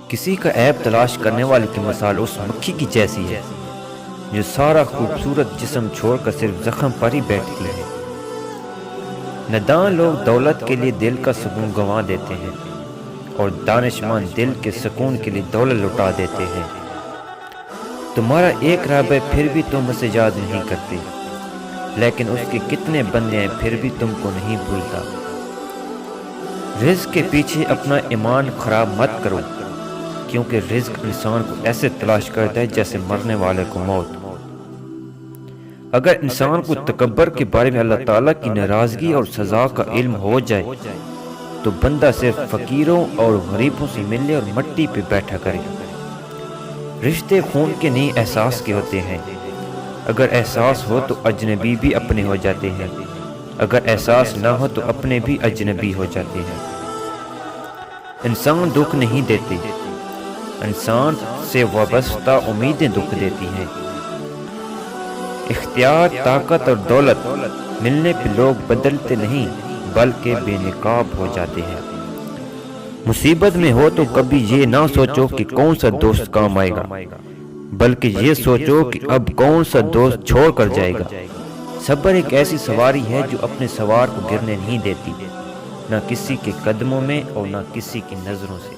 کسی کا عیب تلاش کرنے والے کی مثال اس مکھی کی جیسی ہے جو سارا خوبصورت جسم چھوڑ کر صرف زخم پر ہی بیٹھتی ہے۔ نادان لوگ دولت کے لیے دل کا سکون گنوا دیتے ہیں اور دانشمند دل کے سکون کے لیے دولت لٹا دیتے ہیں۔ تمہارا ایک رب ہے پھر بھی تم اسے یاد نہیں کرتے، لیکن اس کے کتنے بندے ہیں پھر بھی تم کو نہیں بھولتا۔ رزق کے پیچھے اپنا ایمان خراب مت کرو، کیونکہ رزق انسان کو ایسے تلاش کرتا ہے جیسے مرنے والے کو موت۔ اگر انسان کو تکبر کے بارے میں اللہ تعالیٰ کی ناراضگی اور سزا کا علم ہو جائے تو بندہ صرف فقیروں اور غریبوں سے ملے اور مٹی پہ بیٹھا کرے۔ رشتے خون کے نہیں احساس کے ہوتے ہیں، اگر احساس ہو تو اجنبی بھی اپنے ہو جاتے ہیں، اگر احساس نہ ہو تو اپنے بھی اجنبی ہو جاتے ہیں۔ انسان دکھ نہیں دیتے، انسان سے وابستہ امیدیں دکھ دیتی ہیں۔ اختیار، طاقت اور دولت ملنے پہ لوگ بدلتے نہیں بلکہ بے نقاب ہو جاتے ہیں۔ مصیبت میں ہو تو کبھی یہ نہ سوچو کہ کون سا دوست کام آئے گا، بلکہ یہ سوچو کہ اب کون سا دوست چھوڑ کر جائے گا۔ صبر ایک ایسی سواری ہے جو اپنے سوار کو گرنے نہیں دیتی، نہ کسی کے قدموں میں اور نہ کسی کی نظروں سے۔